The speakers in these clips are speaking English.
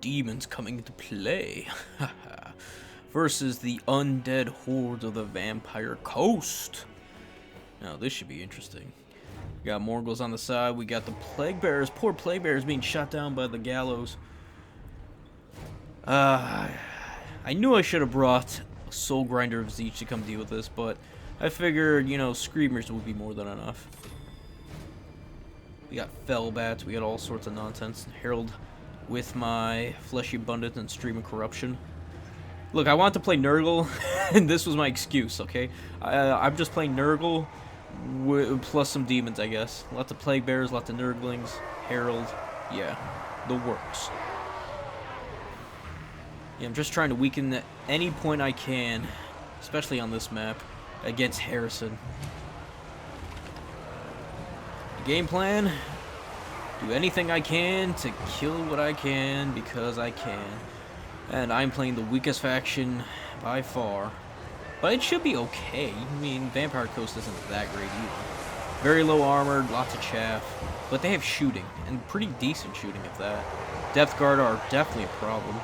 demons coming into play. Versus the undead hordes of the Vampire Coast. Now, this should be interesting. We got Morgels on the side. We got the Plague Bearers. Poor Plague Bearers being shot down by the gallows. I knew I should have brought a Soul Grinder of Zeech to come deal with this, but I figured, you know, Screamers would be more than enough. We got Fell Bats. We got all sorts of nonsense. Herald with my Fleshy Abundance and Stream of Corruption. Look, I want to play Nurgle, and this was my excuse, okay? I'm just playing Nurgle plus some demons, I guess. Lots of Plague Bearers, lots of Nurglings, Herald. Yeah, the works. Yeah, I'm just trying to weaken at any point I can, especially on this map, against Harrison. The game plan, do anything I can to kill what I can because I can. And I'm playing the weakest faction by far. But it should be okay. I mean, Vampire Coast isn't that great either. Very low armor, lots of chaff. But they have shooting, and pretty decent shooting at that. Depth Guard are definitely a problem.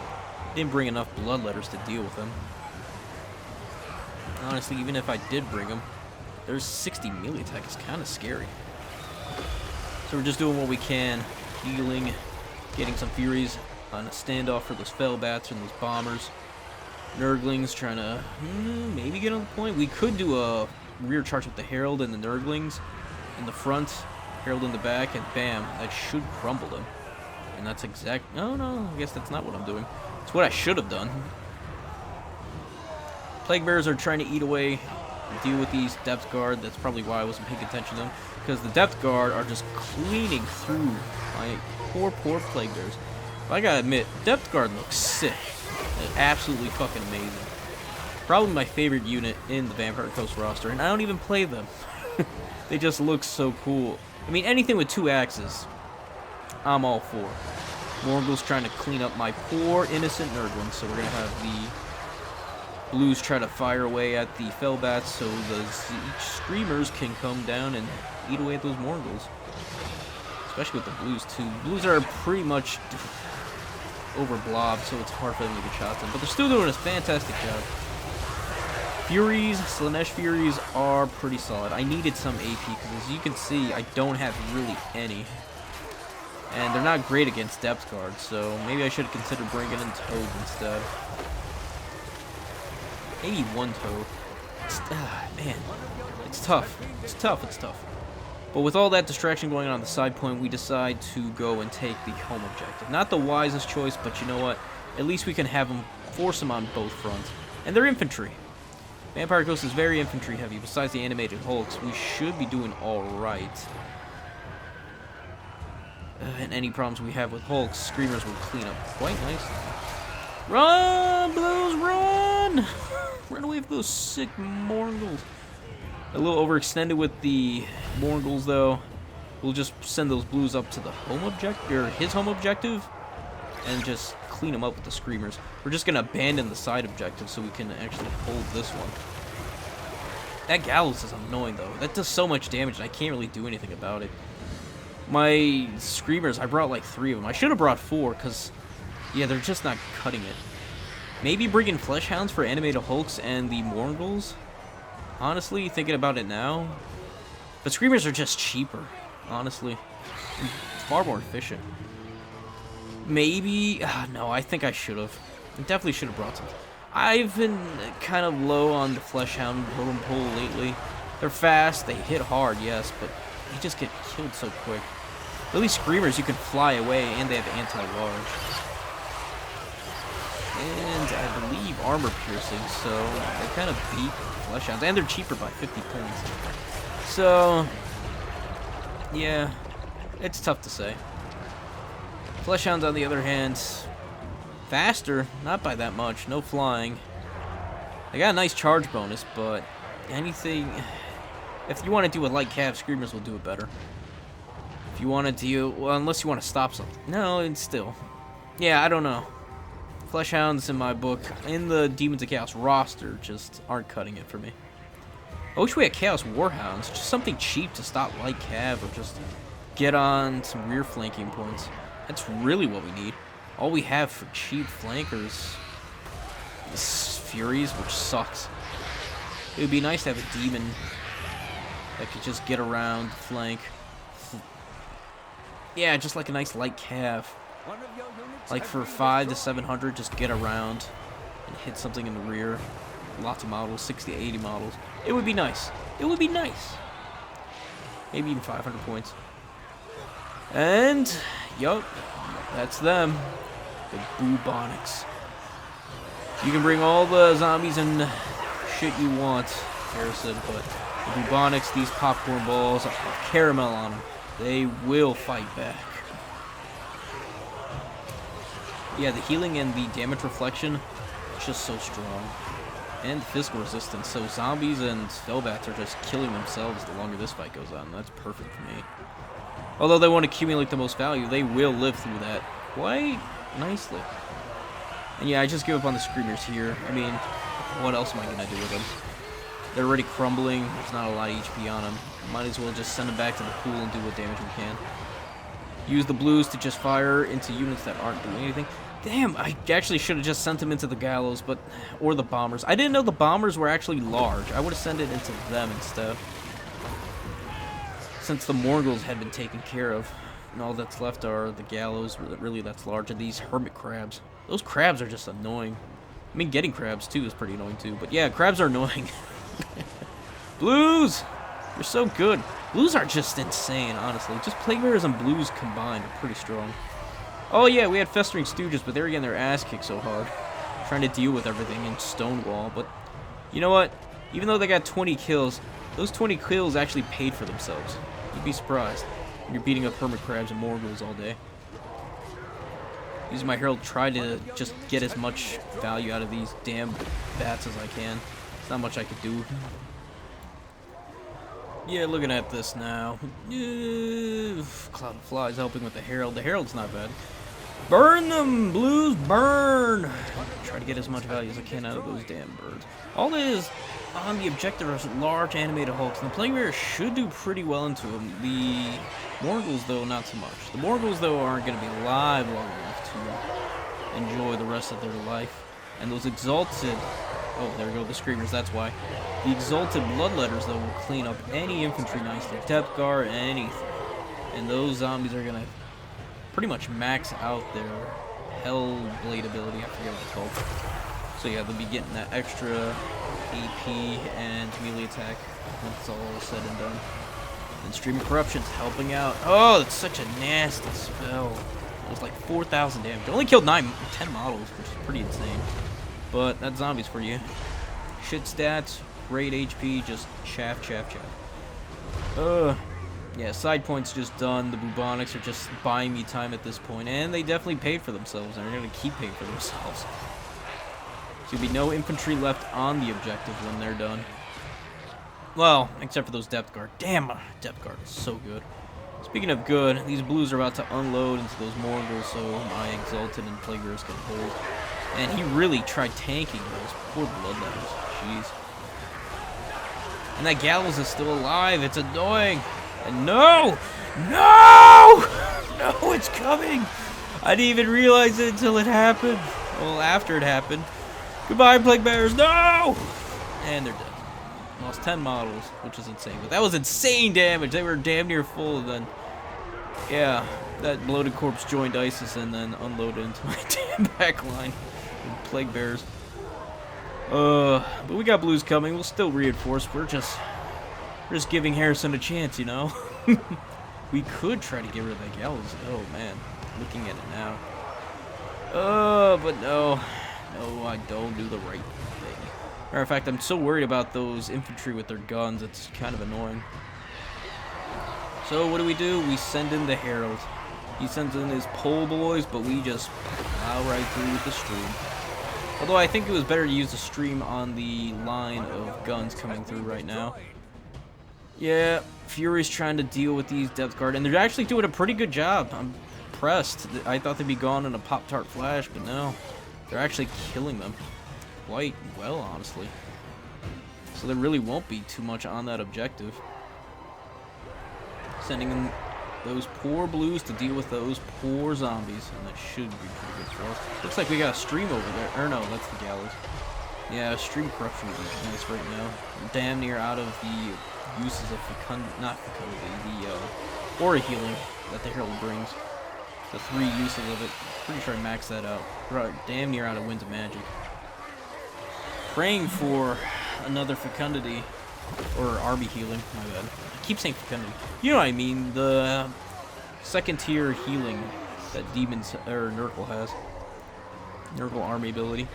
Didn't bring enough Bloodletters to deal with them. Honestly, even if I did bring them, there's 60 melee attack. It's kind of scary. So we're just doing what we can. Healing, getting some Furies on a standoff for those Fell Bats and those Bombers. Nurglings trying to maybe get on the point. We could do a rear charge with the Herald and the Nurglings in the front, Herald in the back, and bam, that should crumble them. And that's exact. Oh no, I guess that's not what I'm doing. It's what I should have done. Plague Bearers are trying to eat away, deal with these Depth Guard. That's probably why I wasn't paying attention to them, because the Depth Guard are just cleaning through my poor Plague Bearers. But I gotta admit, Depth Guard looks sick. It's absolutely fucking amazing. Probably my favorite unit in the Vampire Coast roster, and I don't even play them. They just look so cool. I mean, anything with 2 axes, I'm all for. Morgul's trying to clean up my poor innocent Nurglings, so we're gonna have the Blues try to fire away at the Fell Bats so the Zeech Screamers can come down and eat away at those Morgul's. Especially with the Blues, too. Blues are pretty much over blob, so it's hard for them to get shots in. But they're still doing a fantastic job. Furies, Slanesh Furies are pretty solid. I needed some AP, because as you can see, I don't have really any. And they're not great against Depth Guard, so maybe I should have considered bringing in Toad instead. Maybe 1 Toad. Man, it's tough. It's tough. But with all that distraction going on the side point, we decide to go and take the home objective. Not the wisest choice, but you know what? At least we can have them, force them on both fronts. And they're infantry. Vampire Coast is very infantry heavy. Besides the animated hulks, we should be doing alright. And any problems we have with hulks, Screamers will clean up quite nicely. Run, Blues, run! Run away from those sick Morgels. A little overextended with the Morgels, though. We'll just send those Blues up to the home objective, or his home objective, and just clean them up with the Screamers. We're just gonna abandon the side objective so we can actually hold this one. That Gallows is annoying, though. That does so much damage, and I can't really do anything about it. My Screamers, I brought like 3 of them. I should have brought 4, because, yeah, they're just not cutting it. Maybe bring in Flesh Hounds for animated hulks and the Morgels. Honestly, thinking about it now. But Screamers are just cheaper, honestly. It's far more efficient. Maybe... no, I think I should have. I definitely should have brought some. I've been kind of low on the Flesh Hound totem pole lately. They're fast, they hit hard, yes, but they just get killed so quick. At least Screamers, you can fly away, and they have anti-large. And I believe armor piercing, so they kind of beat Flesh Hounds, and they're cheaper by 50 points. So, yeah, it's tough to say. Flesh Hounds, on the other hand, faster, not by that much, no flying. They got a nice charge bonus, but anything... If you want to do a light cav, Screamers will do it better. If you want to do... Well, unless you want to stop something. No, it's still... Yeah, I don't know. Flesh Hounds, in my book, in the Demons of Chaos roster, just aren't cutting it for me. I wish we had Chaos Warhounds. Just something cheap to stop light cav or just get on some rear flanking points. That's really what we need. All we have for cheap flankers is Furies, which sucks. It would be nice to have a demon that could just get around the flank. Yeah, just like a nice light cav. Like for 500 to 700, just get around and hit something in the rear. Lots of models, 60 to 80 models. It would be nice. It would be nice. Maybe even 500 points. And, yup, that's them. The bubonics. You can bring all the zombies and shit you want, Harrison, but the bubonics, these popcorn balls, have caramel on them. They will fight back. Yeah, the healing and the damage reflection, it's just so strong. And the physical resistance, so zombies and Velbats are just killing themselves the longer this fight goes on. That's perfect for me. Although they want to accumulate the most value, they will live through that quite nicely. And yeah, I just give up on the Screamers here. I mean, what else am I going to do with them? They're already crumbling. There's not a lot of HP on them. Might as well just send them back to the pool and do what damage we can. Use the blues to just fire into units that aren't doing anything. Damn, I actually should have just sent them into the gallows, or the bombers. I didn't know the bombers were actually large. I would have sent it into them instead. Since the Morgels had been taken care of, and all that's left are the gallows, really that's large, and these hermit crabs. Those crabs are just annoying. I mean, getting crabs too is pretty annoying too, but yeah, crabs are annoying. Blues! You're so good. Blues are just insane, honestly. Just Plague Bearers and Blues combined are pretty strong. Oh yeah, we had Festering Stooges, but they were getting their ass kicked so hard. Trying to deal with everything in Stonewall, but you know what? Even though they got 20 kills, those 20 kills actually paid for themselves. You'd be surprised. You're beating up Hermit Crabs and Morgels all day. Using my Herald, try to just get as much value out of these damn bats as I can. There's not much I could do. Yeah, looking at this now. Cloud of Flies helping with the Herald. The Herald's not bad. Burn them, Blues, burn! Try to get as much value as I can out of those damn birds. All that is on the objective are large animated hulks, and the Plague Bearers should do pretty well into them. The Morgels, though, not so much. The Morgels, though, aren't going to be alive long enough to enjoy the rest of their life. And those exalted... Oh, there we go, the Screamers, that's why. The exalted Bloodletters, though, will clean up any infantry nicely. Depth Guard, anything. And those zombies are going to pretty much max out their Hellblade ability. I forget what it's called. So yeah, they'll be getting that extra AP and melee attack when it's all said and done. And Stream of Corruption's helping out. Oh, it's such a nasty spell. It was like 4,000 damage. It only killed 10 models, which is pretty insane. But that's zombies for you. Shit stats, great HP, just chaff. Yeah, side points just done. The bubonics are just buying me time at this point, and they definitely paid for themselves, and they're going to keep paying for themselves. There'll be no infantry left on the objective when they're done. Well, except for those depth guard. Damn, depth guard is so good. Speaking of good, these blues are about to unload into those Morgels, so my exalted and Plague Bearers can hold. And he really tried tanking those poor Bloodletters. Jeez. And that Gallows is still alive. It's annoying. And no! It's coming! I didn't even realize it until it happened. Well, after it happened. Goodbye, Plague Bearers. No! And they're dead. Lost 10 models, which is insane. But that was insane damage. They were damn near full, and then... Yeah, that bloated corpse joined ISIS and then unloaded into my damn back line. Plague Bears. But we got blues coming. We'll still reinforce. We're just giving Harrison a chance, you know? We could try to get rid of that Gallows. Oh, man. Looking at it now. But no. No, I don't do the right thing. Matter of fact, I'm so worried about those infantry with their guns. It's kind of annoying. So, what do? We send in the Herald. He sends in his pole boys, but we just plow right through with the stream. Although I think it was better to use the stream on the line of guns coming through right now. Yeah, Fury's trying to deal with these depth guard, and they're actually doing a pretty good job. I'm impressed. I thought they'd be gone in a Pop-Tart flash, but no. They're actually killing them quite well, honestly. So there really won't be too much on that objective. Sending in those poor blues to deal with those poor zombies, and that should be pretty good for us. Looks like we got a stream over there. Or no, that's the gallows. Yeah, stream corruption would be nice right now. We're damn near out of the uses of not fecundity, the aura healing that the herald brings. The 3 uses of it. Pretty sure I maxed that out. We're damn near out of winds of magic. Praying for another fecundity. Or army healing, my bad. I keep saying fecundity. You know what I mean, the 2nd tier healing that demons or Nurgle has. Nurgle army ability.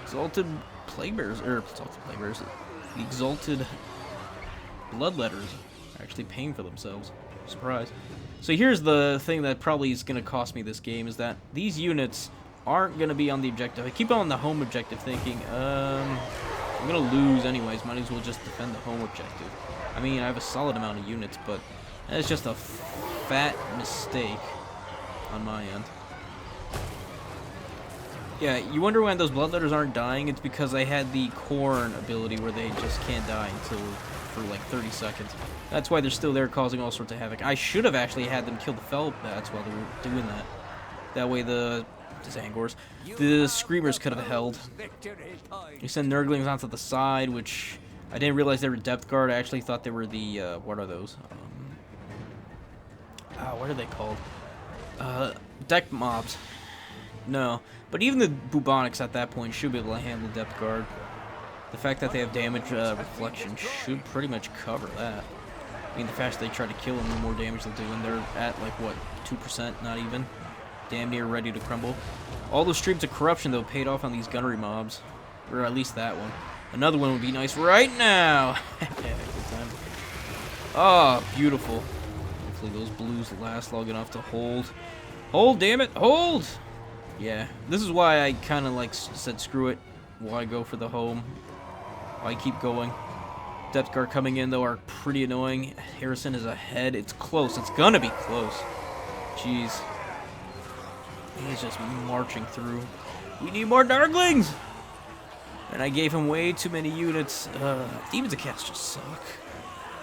Exalted Plague Bearers, or Exalted Plague Bearers, the Exalted Bloodletters are actually paying for themselves. Surprise. So here's the thing that probably is going to cost me this game, is that these units aren't going to be on the objective. I keep on the home objective thinking, I'm going to lose anyways, might as well just defend the home objective. I mean, I have a solid amount of units, but it's just a fat mistake on my end. Yeah, you wonder when those bloodletters aren't dying, it's because I had the corn ability where they just can't die until for like 30 seconds. That's why they're still there causing all sorts of havoc. I should have actually had them kill the fell bats while they were doing that. That way the Zangors, the Screamers could have held. You send Nurglings onto the side, which I didn't realize they were depth guard. I actually thought they were the, what are those? What are they called? Deck mobs. No, but even the bubonics at that point should be able to handle depth guard. The fact that they have damage reflection should pretty much cover that. I mean, the faster they try to kill them, the more damage they'll do, and they're at like what, 2%, not even. Damn near ready to crumble. All those streams of corruption, though, paid off on these gunnery mobs. Or at least that one. Another one would be nice right now. Good time. Oh, beautiful. Hopefully those blues last long enough to hold. Hold, damn it, hold! Yeah, this is why I kind of like said screw it. Why go for the home? Why keep going? Depth guard coming in, though, are pretty annoying. Harrison is ahead. It's close. It's gonna be close. Jeez. He's just marching through. We need more Nurglings! And I gave him way too many units. Demons of Chaos just suck.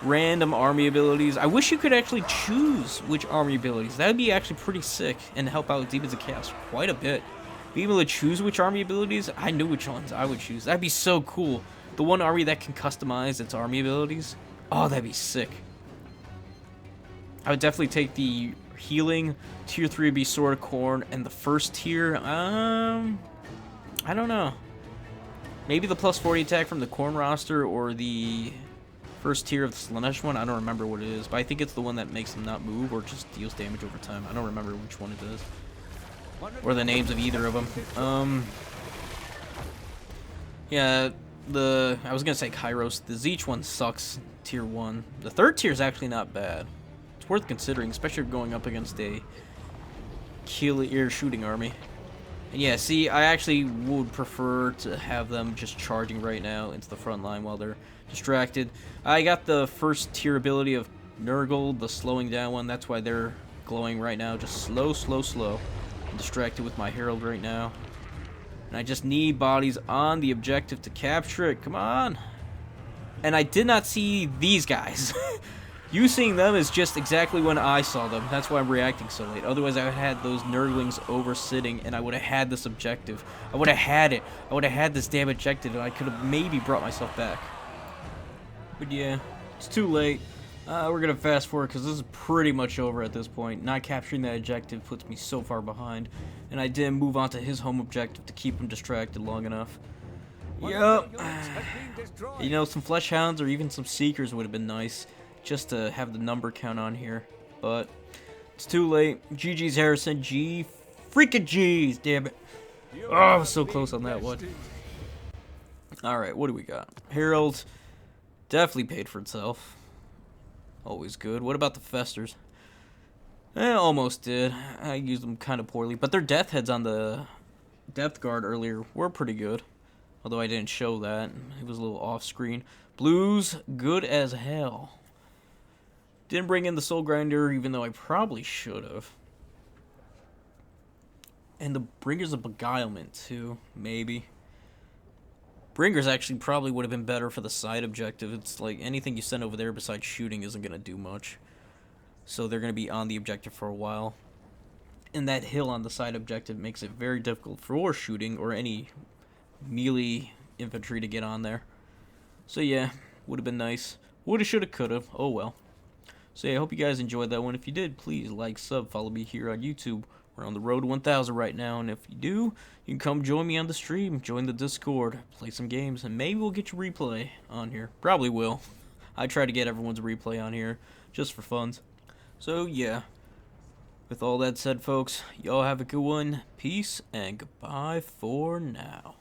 Random army abilities. I wish you could actually choose which army abilities. That would be actually pretty sick and help out Demons of Chaos quite a bit. Being able to choose which army abilities, I knew which ones I would choose. That'd be so cool. The one army that can customize its army abilities. Oh, that'd be sick. I would definitely take the healing. Tier 3 would be Sword of Corn, and the first tier, I don't know. Maybe the plus 40 attack from the Corn roster, or the first tier of the Slanesh one. I don't remember what it is, but I think it's the one that makes them not move, or just deals damage over time. I don't remember which one it is, or the names of either of them. Yeah, I was gonna say Kairos. The Zeech one sucks, tier 1. The third tier is actually not bad. It's worth considering, especially if going up against a kill-ear shooting army. And yeah, see, I actually would prefer to have them just charging right now into the front line while they're distracted. I got the first tier ability of Nurgle, the slowing down one. That's why they're glowing right now. Just slow, slow, slow. I'm distracted with my Herald right now. And I just need bodies on the objective to capture it. Come on. And I did not see these guys. You seeing them is just exactly when I saw them. That's why I'm reacting so late. Otherwise, I would have had those Nurglings over-sitting, and I would have had this objective. I would have had it. I would have had this damn objective, and I could have maybe brought myself back. But yeah, it's too late. We're going to fast forward, because this is pretty much over at this point. Not capturing that objective puts me so far behind. And I didn't move on to his home objective to keep him distracted long enough. Yup. You know, some Flesh Hounds or even some Seekers would have been nice. Just to have the number count on here, but it's too late. GG's Harrison, freaking G's, damn it. Oh, I was so close on that one. Alright, what do we got? Herald, definitely paid for itself. Always good. What about the Festers? Almost did. I used them kind of poorly, but their death heads on the depth guard earlier were pretty good. Although I didn't show that. It was a little off screen. Blues, good as hell. Didn't bring in the Soul Grinder, even though I probably should have. And the Bringers of Beguilement, too. Maybe. Bringers actually probably would have been better for the side objective. It's like anything you send over there besides shooting isn't going to do much. so they're going to be on the objective for a while. And that hill on the side objective makes it very difficult for shooting or any melee infantry to get on there. So yeah, would have been nice. Woulda, shoulda, coulda. Oh well. So yeah, I hope you guys enjoyed that one. If you did, please like, sub, follow me here on YouTube. We're on the road to 1,000 right now, and if you do, you can come join me on the stream, join the Discord, play some games, and maybe we'll get your replay on here. Probably will. I try to get everyone's replay on here, just for fun. So yeah, with all that said, folks, y'all have a good one. Peace, and goodbye for now.